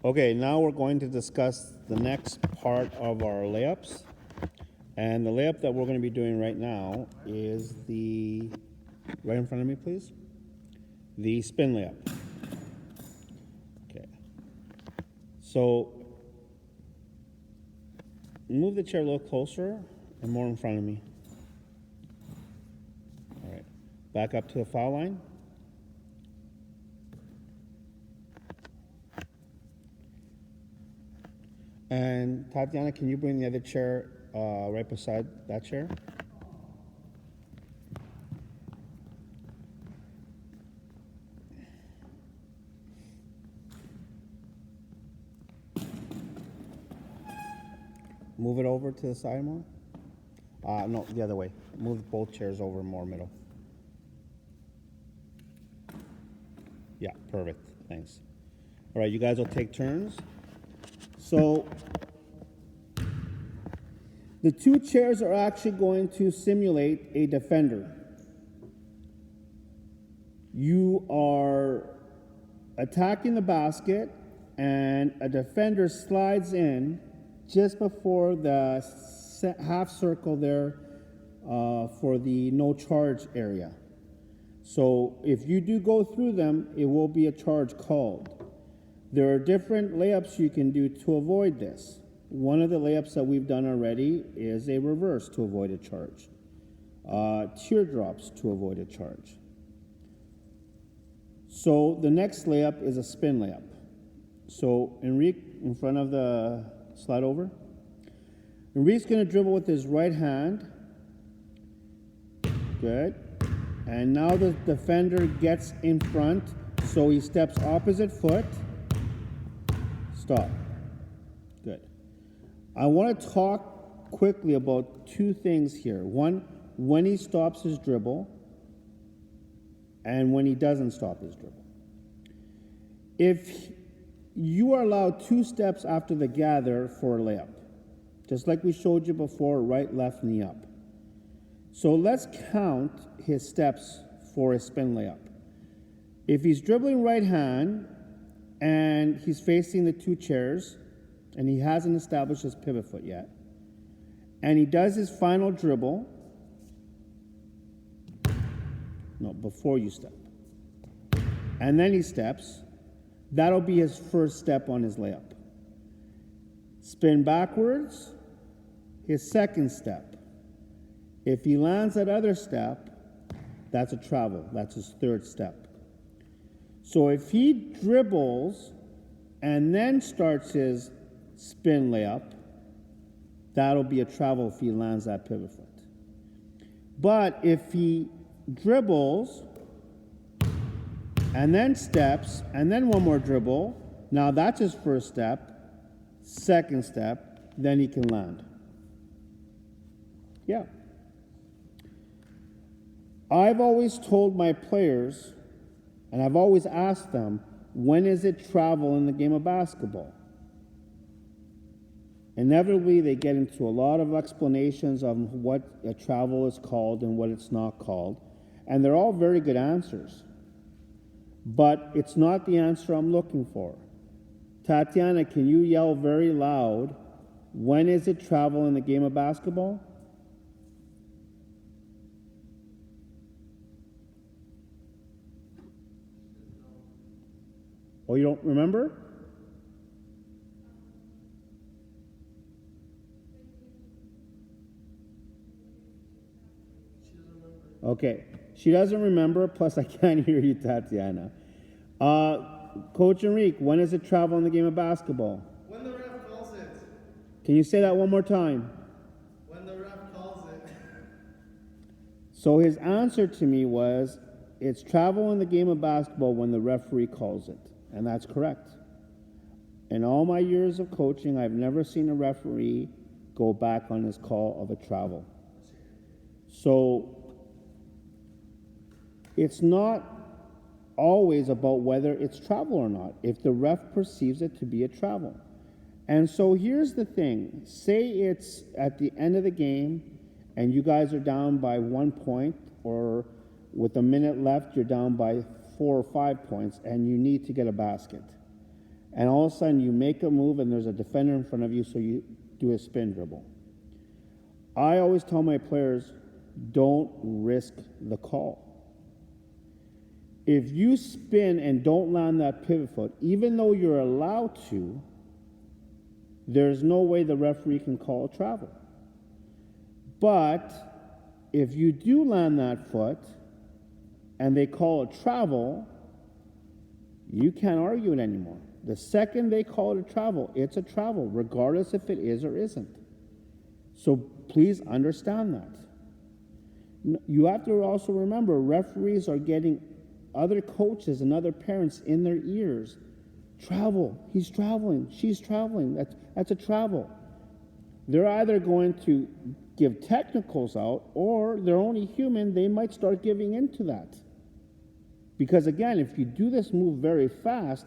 Okay, now we're going to discuss the next part of our layups. And the layup that we're going to be doing right now is the, right in front of me, please, the spin layup. Okay. So move the chair a little closer and more in front of me. All right. Back up to the foul line. And Tatiana, can you bring the other chair right beside that chair? Move it over to the side more. No, the other way. Move both chairs over more middle. Yeah, perfect. Thanks. All right, you guys will take turns. So the two chairs are actually going to simulate a defender. You are attacking the basket, and a defender slides in just before the half circle there for the no charge area. So if you do go through them, it will be a charge called. There are different layups you can do to avoid this. One of the layups that we've done already is a reverse to avoid a charge. Teardrops to avoid a charge. So the next layup is a spin layup. So Enrique, in front of the slide over. Enrique's going to dribble with his right hand. Good. And now the defender gets in front, so he steps opposite foot. Stop. Good. I want to talk quickly about two things here. One, when he stops his dribble, and when he doesn't stop his dribble. If you are allowed 2 steps after the gather for a layup, just like we showed you before, right, left, knee up. So let's count his steps for a spin layup. If he's dribbling right hand and he's facing the 2 chairs and he hasn't established his pivot foot yet, and he does his final dribble, no, before you step, and then he steps, that'll be his first step on his layup. Spin backwards, his second step. If he lands that other step, that's a travel. That's his third step. So if he dribbles and then starts his spin layup, that'll be a travel if he lands that pivot foot. But if he dribbles and then steps and then one more dribble, now that's his first step, second step, then he can land. Yeah. I've always told my players, and I've always asked them, when is it travel in the game of basketball? Inevitably, they get into a lot of explanations of what a travel is called and what it's not called, and they're all very good answers. But it's not the answer I'm looking for. Tatiana, can you yell very loud, when is it travel in the game of basketball? Oh, you don't remember? Okay. She doesn't remember, plus I can't hear you, Tatiana. Coach Enrique, when is it travel in the game of basketball? When the ref calls it. Can you say that one more time? When the ref calls it. So his answer to me was, it's travel in the game of basketball when the referee calls it. And that's correct. In all my years of coaching, I've never seen a referee go back on his call of a travel. So it's not always about whether it's travel or not, if the ref perceives it to be a travel. And so here's the thing. Say it's at the end of the game and you guys are down by 1 point, or with a minute left, you're down by 4 or 5 points and you need to get a basket. and all of a sudden you make a move and there's a defender in front of you, so you do a spin dribble. I always tell my players, don't risk the call. If you spin and don't land that pivot foot, even though you're allowed to, there's no way the referee can call a travel. But if you do land that foot and they call a travel, you can't argue it anymore. The second they call it a travel, it's a travel, regardless if it is or isn't. So please understand that. You have to also remember, referees are getting other coaches and other parents in their ears. Travel, he's traveling, she's traveling, that's a travel. They're either going to give technicals out, or they're only human, they might start giving into that. Because again, if you do this move very fast,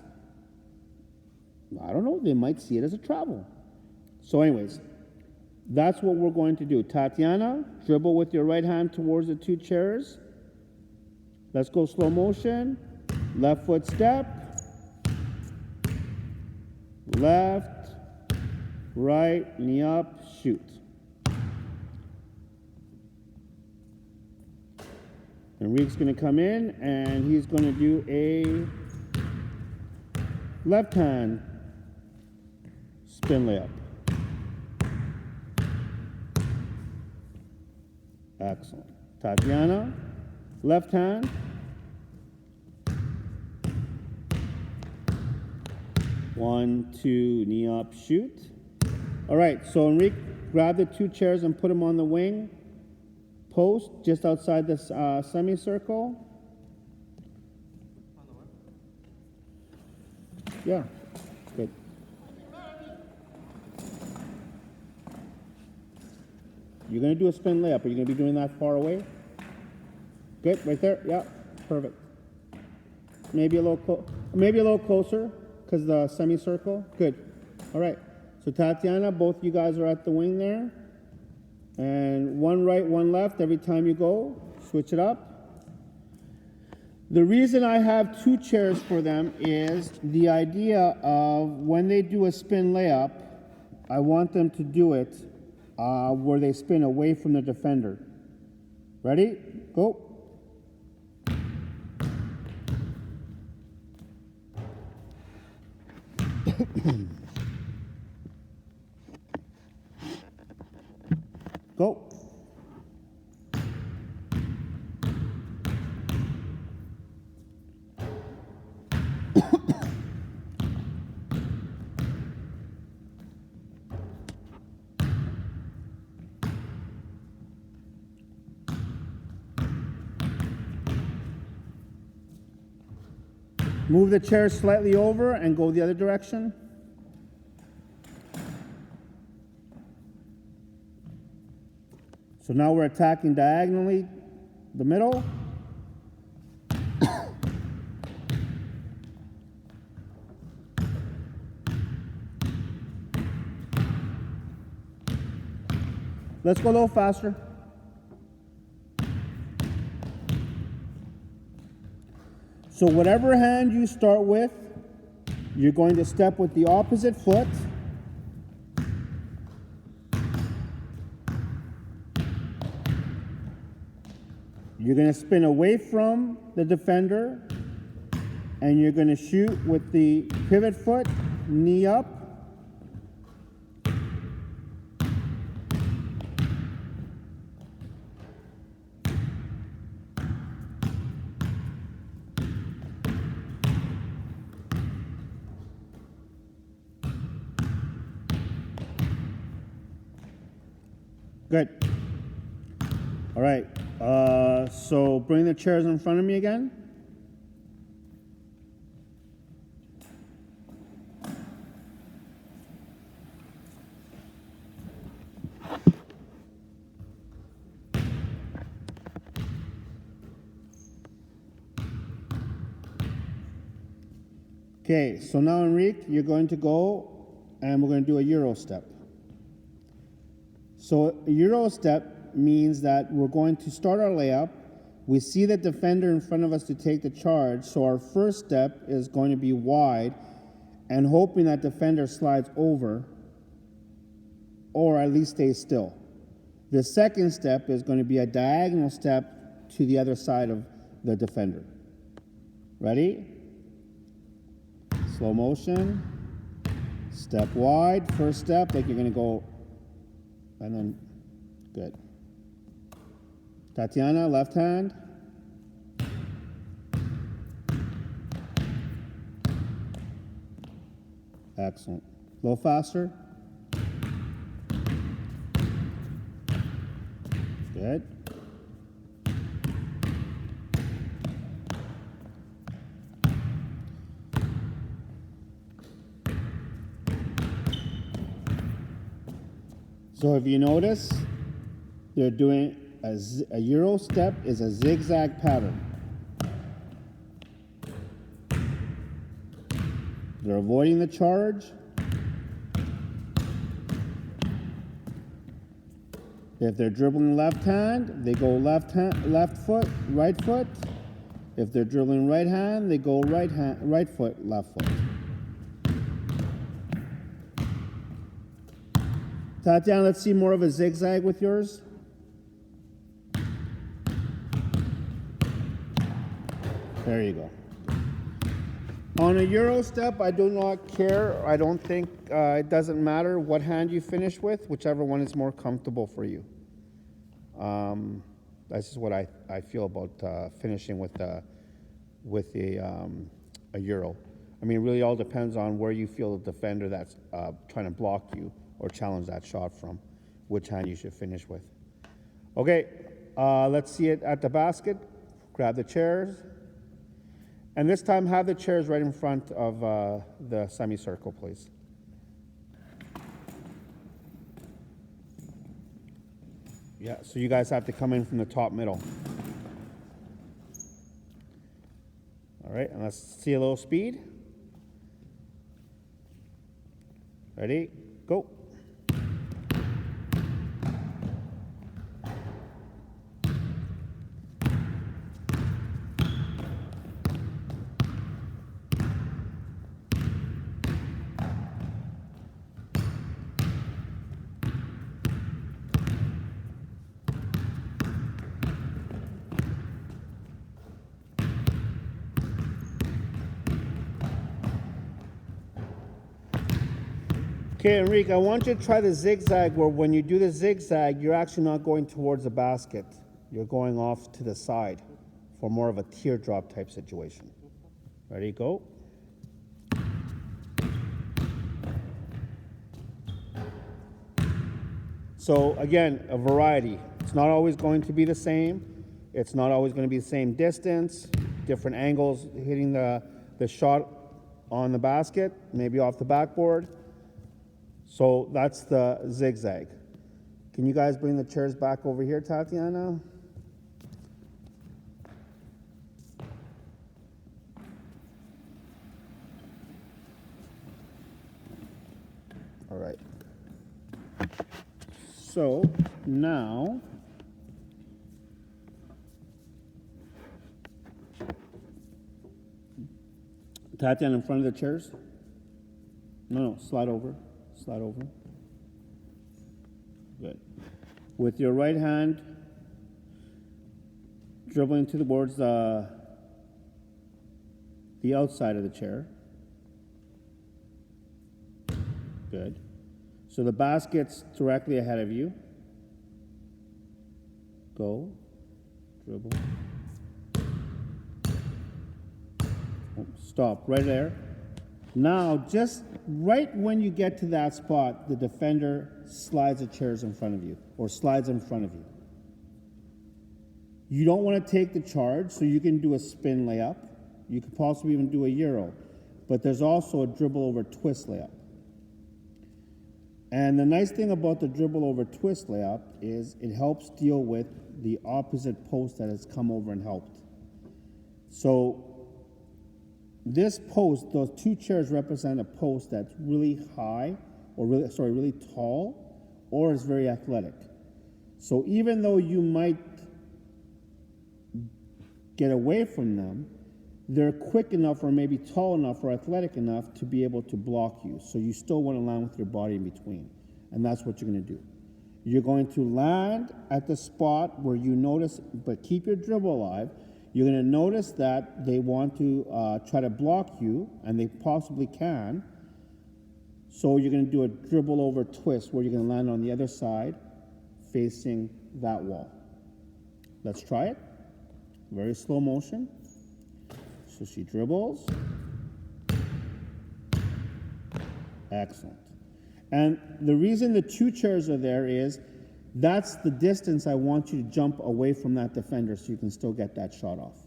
I don't know, they might see it as a travel. So anyways, that's what we're going to do. Tatiana, dribble with your right hand towards the two chairs. Let's go slow motion. Left foot step. Left, right, knee up, shoot. Enrique's going to come in and he's going to do a left hand spin layup. Excellent. Tatiana, left hand. One, two, knee up, shoot. All right, so Enrique, grab the two chairs and put them on the wing post just outside this semicircle. On the what? Yeah, good. You're going to do a spin layup. Are you going to be doing that far away? Good, right there. Yeah, perfect. Maybe a little closer because the semicircle. Good. All right. So Tatiana, both you guys are at the wing there. And one right, one left every time you go. Switch it up. The reason I have two chairs for them is the idea of when they do a spin layup, I want them to do it where they spin away from the defender. Ready? Go. Go. Move the chair slightly over and go the other direction. So now we're attacking diagonally the middle. Let's go a little faster. So whatever hand you start with, you're going to step with the opposite foot. You're going to spin away from the defender, and you're going to shoot with the pivot foot, knee up. Good. All right. So bring the chairs in front of me again. Okay, so now Enrique, you're going to go and we're going to do a Euro step. So a Euro step means that we're going to start our layup. We see the defender in front of us to take the charge, so our first step is going to be wide, and hoping that defender slides over or at least stays still. The second step is going to be a diagonal step to the other side of the defender. Ready? Slow motion. Step wide. First step, like you're going to go, and then, good. Tatiana, left hand. Excellent. A little faster. Good. So if you notice, they're doing a Euro step is a zigzag pattern. They're avoiding the charge. If they're dribbling left hand, they go left foot, right foot. If they're dribbling right hand, they go right foot, left foot. Tatiana, let's see more of a zigzag with yours. There you go. On a Euro step, I do not care. I don't think it doesn't matter what hand you finish with, whichever one is more comfortable for you. That's just what I feel about finishing with a Euro. I mean, it really all depends on where you feel the defender that's trying to block you or challenge that shot from, which hand you should finish with. Okay, let's see it at the basket. Grab the chairs. And this time, have the chairs right in front of the semicircle, please. Yeah, so you guys have to come in from the top middle. All right, and let's see a little speed. Ready, go. Okay, Enrique, I want you to try the zigzag where when you do the zigzag, you're actually not going towards the basket. You're going off to the side for more of a teardrop type situation. Ready, go. So again, a variety. It's not always going to be the same. It's not always going to be the same distance, different angles hitting the shot on the basket, maybe off the backboard. So that's the zigzag. Can you guys bring the chairs back over here, Tatiana? All right. So now, Tatiana, in front of the chairs. No, slide over. Slide over. Good. With your right hand, dribbling towards the outside of the chair. Good. So the basket's directly ahead of you. Go. Dribble. Oh, stop right there. Now, just right when you get to that spot, the defender slides the chairs in front of you, or slides in front of you. You don't want to take the charge, so you can do a spin layup. You could possibly even do a Euro. But there's also a dribble over twist layup. And the nice thing about the dribble over twist layup is it helps deal with the opposite post that has come over and helped. So this post, those two chairs represent a post that's really high, or really tall, or is very athletic. So even though you might get away from them, they're quick enough or maybe tall enough or athletic enough to be able to block you. So you still want to land with your body in between. And that's what you're going to do. You're going to land at the spot where you notice, but keep your dribble alive. You're going to notice that they want to try to block you, and they possibly can. So you're going to do a dribble over twist where you're going to land on the other side facing that wall. Let's try it. Very slow motion. So she dribbles. Excellent. And the reason the 2 chairs are there is that's the distance I want you to jump away from that defender so you can still get that shot off.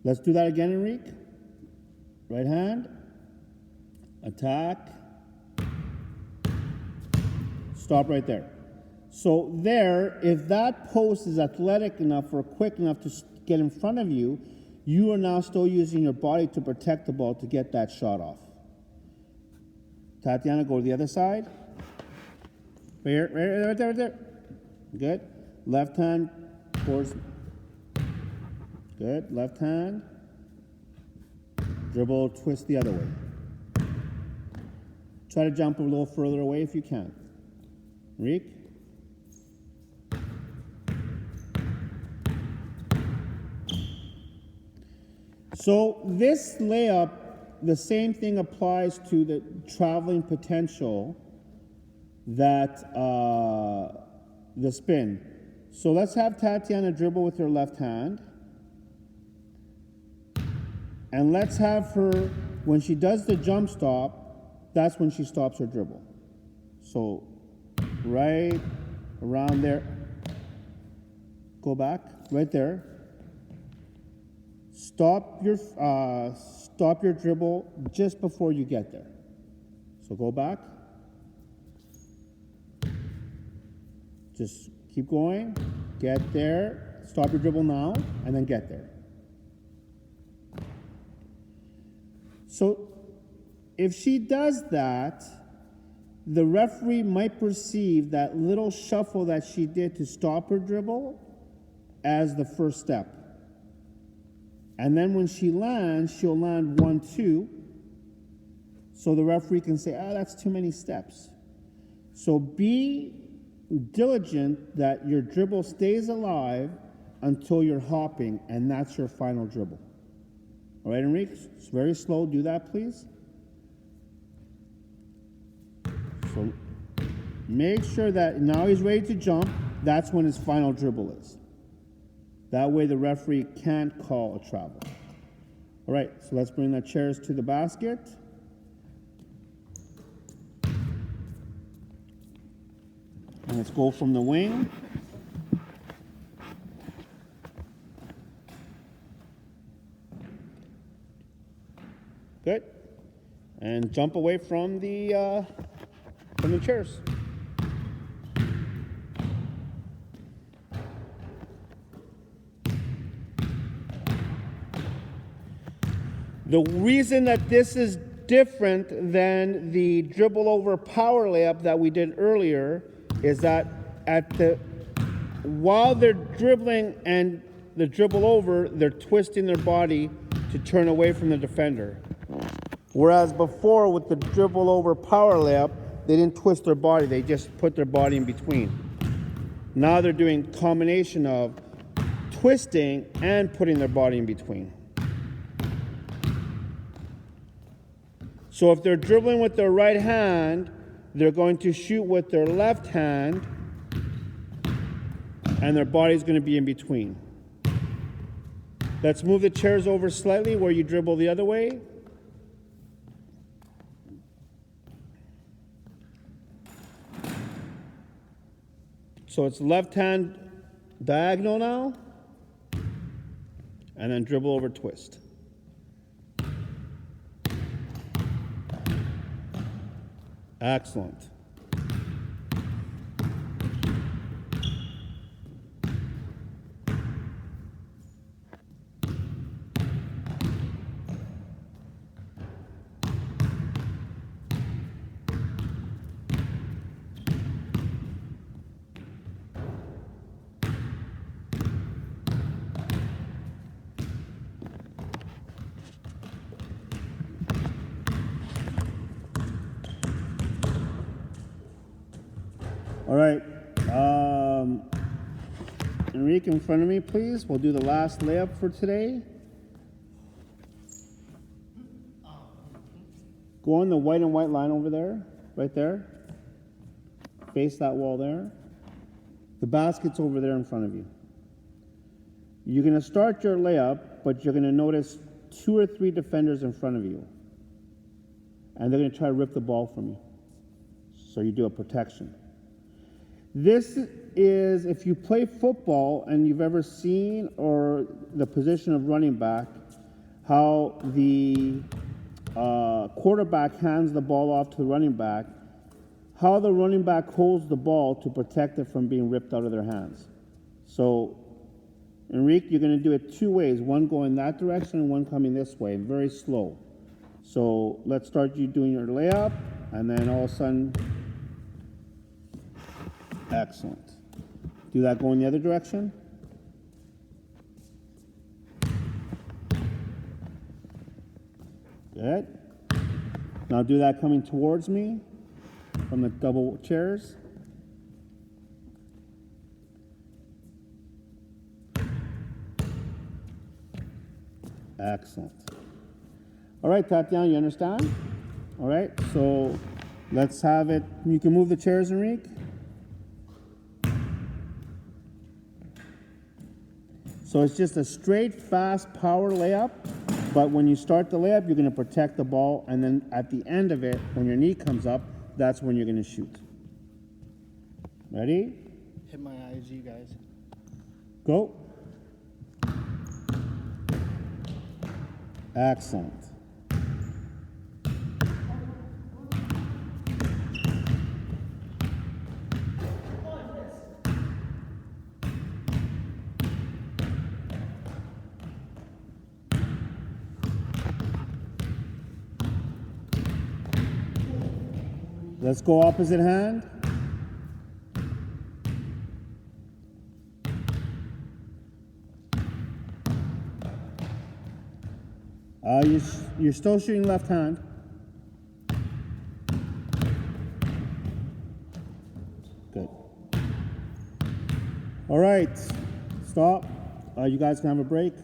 Let's do that again, Enrique. Right hand. Attack. Stop right there. So there, if that post is athletic enough or quick enough to get in front of you, you are now still using your body to protect the ball to get that shot off. Tatiana, go to the other side. Right there. Good. Left hand towards. Good. Left hand. Dribble, twist the other way. Try to jump a little further away if you can. Enrique. So this layup, the same thing applies to the traveling potential that the spin. So let's have Tatiana dribble with her left hand. And let's have her, when she does the jump stop, that's when she stops her dribble. So right around there. Go back, right there. Stop your dribble just before you get there. So go back. Just keep going. Get there. Stop your dribble now, and then get there. So if she does that, the referee might perceive that little shuffle that she did to stop her dribble as the first step. And then when she lands, she'll land 1, 2. So the referee can say, that's too many steps. So be diligent that your dribble stays alive until you're hopping, and that's your final dribble. All right, Enrique? It's very slow. Do that, please. So make sure that now he's ready to jump. That's when his final dribble is. That way the referee can't call a travel. All right, so let's bring the chairs to the basket. And let's go from the wing. Good. And jump away from the chairs. The reason that this is different than the dribble over power layup that we did earlier is that while they're dribbling and the dribble over, they're twisting their body to turn away from the defender. Whereas before with the dribble over power layup, they didn't twist their body, they just put their body in between. Now they're doing a combination of twisting and putting their body in between. So if they're dribbling with their right hand, they're going to shoot with their left hand, and their body's going to be in between. Let's move the chairs over slightly where you dribble the other way. So it's left hand diagonal now, and then dribble over twist. Excellent. All right. Enrique, in front of me, please. We'll do the last layup for today. Go on the white and white line over there, right there. Face that wall there. The basket's over there in front of you. You're going to start your layup, but you're going to notice 2 or 3 defenders in front of you. And they're going to try to rip the ball from you. So you do a protection. This is, if you play football and you've ever seen, or the position of running back, how the quarterback hands the ball off to the running back, how the running back holds the ball to protect it from being ripped out of their hands. So, Enrique, you're going to do it 2 ways, one going that direction and one coming this way, very slow. So let's start you doing your layup, and then all of a sudden, excellent. Do that going the other direction. Good. Now do that coming towards me from the double chairs. Excellent. All right, Tatiana, you understand? All right, so let's have it. You can move the chairs, Enrique. So it's just a straight, fast power layup, but when you start the layup, you're going to protect the ball, and then at the end of it, when your knee comes up, that's when you're going to shoot. Ready? Hit my IG, guys. Go. Excellent. Let's go opposite hand. You're still shooting left hand. Good. All right, stop. You guys can have a break.